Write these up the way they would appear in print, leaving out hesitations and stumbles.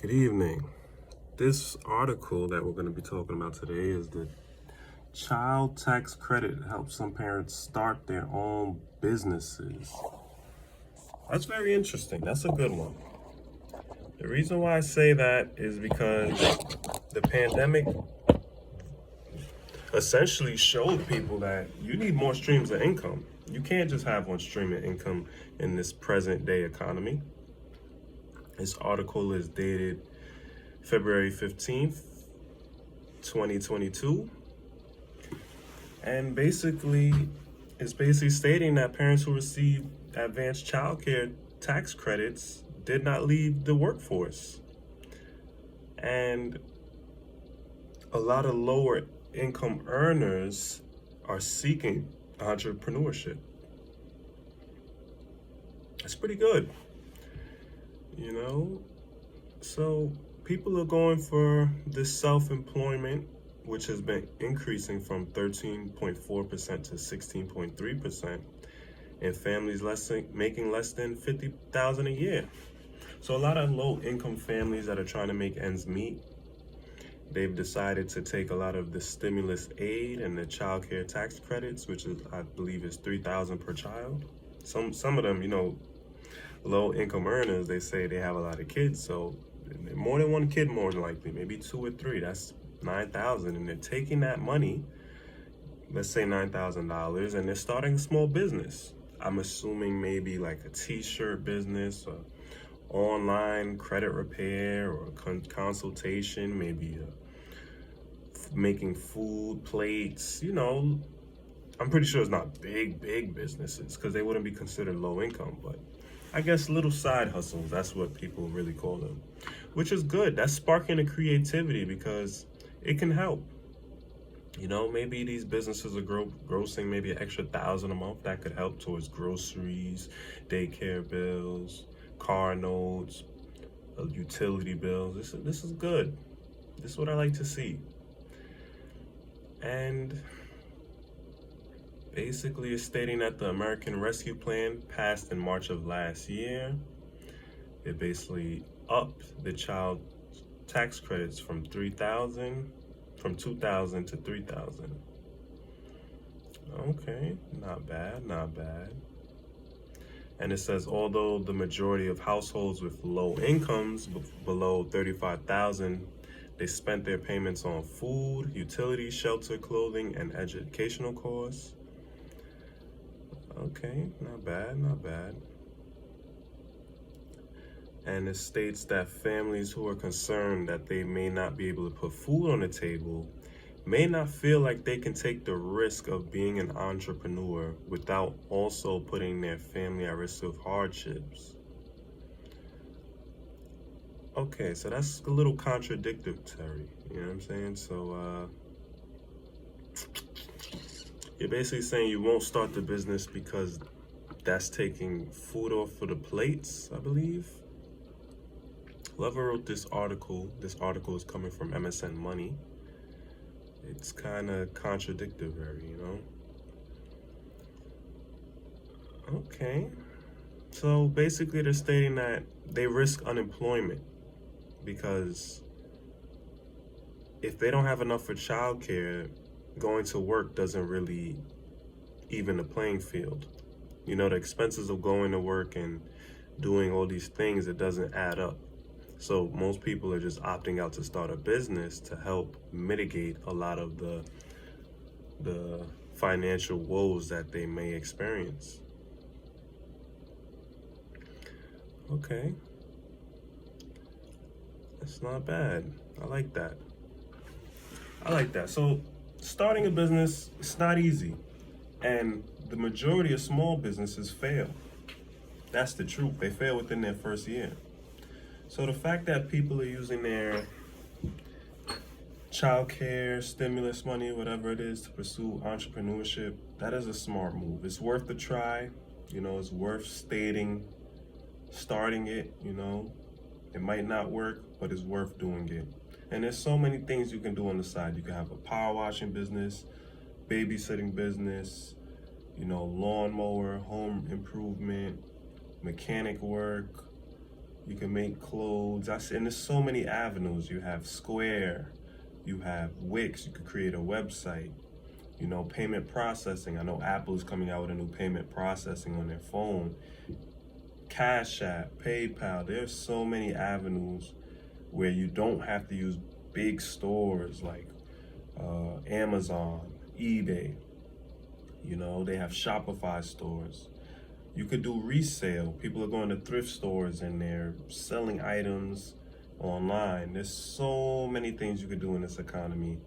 Good evening. This article that we're going to be talking about today is the child tax credit helps some parents start their own businesses. That's very interesting. That's a good one. The reason why I say that is because the pandemic essentially showed people that you need more streams of income. You can't just have one stream of income in this present day economy. This article is dated February 15th, 2022. And it's basically stating that parents who receive advanced child care tax credits did not leave the workforce. And a lot of lower income earners are seeking entrepreneurship. That's pretty good, you know? So people are going for this self-employment, which has been increasing from 13.4% to 16.3%, and families making less than $50,000 a year. So a lot of low-income families that are trying to make ends meet, they've decided to take a lot of the stimulus aid and the child care tax credits, which is, I believe, is $3,000 per child. Some of them, low-income earners, they say they have a lot of kids, so more than one kid, more than likely, maybe two or three. That's $9,000, and they're taking that money, let's say $9,000, and they're starting a small business. I'm assuming maybe like a t-shirt business, or online credit repair, or consultation, maybe making food plates. I'm pretty sure it's not big businesses because they wouldn't be considered low income, but I guess little side hustles, that's what people really call them, which is good. That's sparking a creativity because it can help. Maybe these businesses are grossing maybe an extra $1,000 a month. That could help towards groceries, daycare bills, car notes, utility bills. This is good. This is what I like to see. And basically, it's stating that the American Rescue Plan passed in March of last year. It basically upped the child tax credits from $2,000 to $3,000. Okay, not bad. And it says, although the majority of households with low incomes below $35,000, they spent their payments on food, utilities, shelter, clothing, and educational costs. Okay, not bad. And it states that families who are concerned that they may not be able to put food on the table may not feel like they can take the risk of being an entrepreneur without also putting their family at risk of hardships. Okay, so that's a little contradictory, you know what I'm saying? So you're basically saying you won't start the business because that's taking food off of the plates, I believe. Whoever wrote this article is coming from MSN Money. It's kind of contradictory, Okay. So basically they're stating that they risk unemployment because if they don't have enough for childcare, going to work doesn't really even the playing field. The expenses of going to work and doing all these things, it doesn't add up. So most people are just opting out to start a business to help mitigate a lot of the financial woes that they may experience. Okay. That's not bad. I like that. So starting a business, it's not easy. And the majority of small businesses fail. That's the truth. They fail within their first year. So the fact that people are using their child care, stimulus money, whatever it is, to pursue entrepreneurship, that is a smart move. It's worth the try. It's worth starting it. It might not work, but it's worth doing it. And there's so many things you can do on the side. You can have a power washing business, babysitting business, lawnmower, home improvement, mechanic work, You can make clothes. And there's so many avenues. You have Square, you have Wix. You could create a website. You know, payment processing. I know Apple's coming out with a new payment processing on their phone. Cash App, PayPal. There's so many avenues where you don't have to use big stores like Amazon, eBay. You know, they have Shopify stores. You could do resale. People are going to thrift stores and they're selling items online. There's so many things you could do in this economy.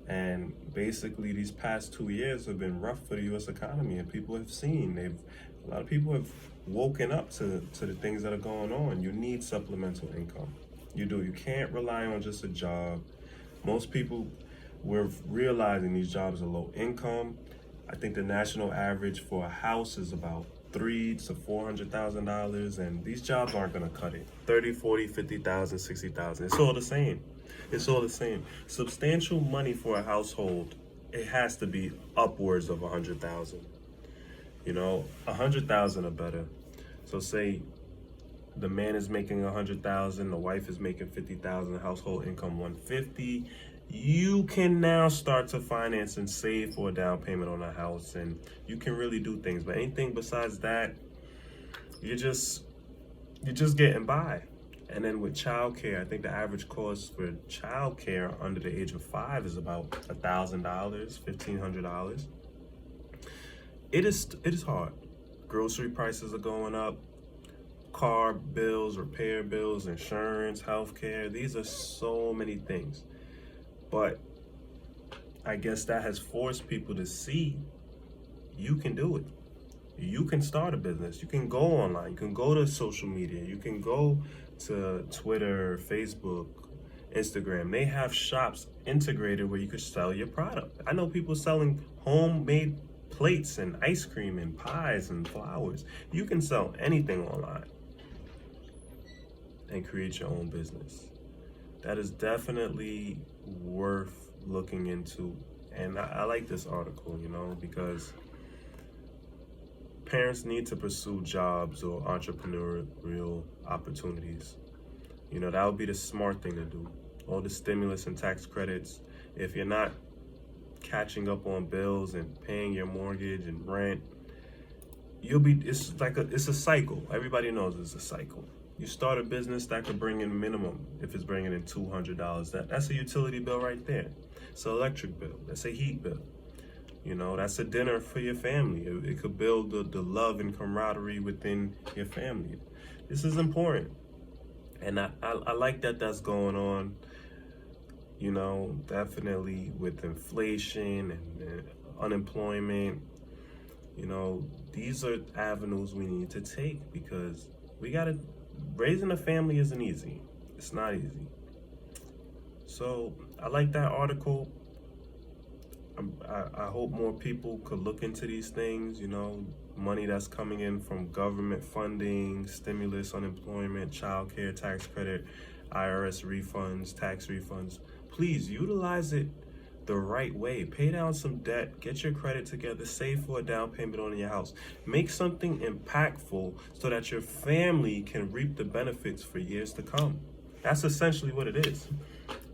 And basically, these past 2 years have been rough for the U.S. economy, and people have seen. A lot of people have woken up to the things that are going on. You need supplemental income. You do. You can't rely on just a job. Most people, we're realizing these jobs are low income. I think the national average for a house is about $300,000 to $400,000, and these jobs aren't gonna cut it. 30, 40, 50,000, 60,000. It's all the same. It's all the same. Substantial money for a household, it has to be upwards of 100,000. You know, 100,000 or better. So say the man is making 100,000, the wife is making 50,000, household income 150. You can now start to finance and save for a down payment on a house, and you can really do things. But anything besides that, you're just getting by. And then with childcare, I think the average cost for childcare under the age of 5 is about $1,000, $1,500. It is hard. Grocery prices are going up. Car bills, repair bills, insurance, healthcare. These are so many things. But I guess that has forced people to see you can do it. You can start a business. You can go online. You can go to social media. You can go to Twitter, Facebook, Instagram. They have shops integrated where you could sell your product. I know people selling homemade plates and ice cream and pies and flowers. You can sell anything online and create your own business. That is definitely worth looking into. And I like this article, you know, because parents need to pursue jobs or entrepreneurial opportunities. You know, that would be the smart thing to do. All the stimulus and tax credits, if you're not catching up on bills and paying your mortgage and rent, it's a cycle. Everybody knows it's a cycle. You start a business that could bring in minimum, if it's bringing in $200, that's a utility bill right there. It's an electric bill, that's a heat bill. You know, that's a dinner for your family. It could build the love and camaraderie within your family. This is important. And I like that that's going on, you know, definitely with inflation and unemployment. You know, these are avenues we need to take because raising a family isn't easy. It's not easy. So I like that article. I hope more people could look into these things, you know, money that's coming in from government funding, stimulus, unemployment, child care, tax credit, IRS refunds, tax refunds. Please utilize it the right way. Pay down some debt, get your credit together, save for a down payment on your house. Make something impactful so that your family can reap the benefits for years to come. That's essentially what it is.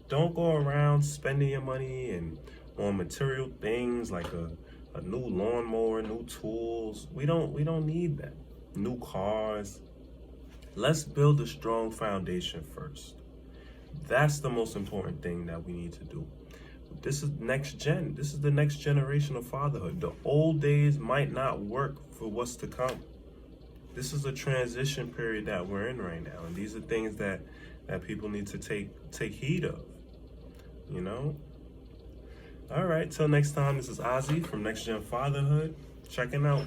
Don't go around spending your money on material things like a new lawnmower, new tools. We don't need that. New cars. Let's build a strong foundation first. That's the most important thing that we need to do. This is next gen. This is the next generation of fatherhood. The old days might not work for what's to come. This is a transition period that we're in right now, and these are things that people need to take heed of. You know? All right, till next time, this is Ozzy from Next Gen Fatherhood. Checking out.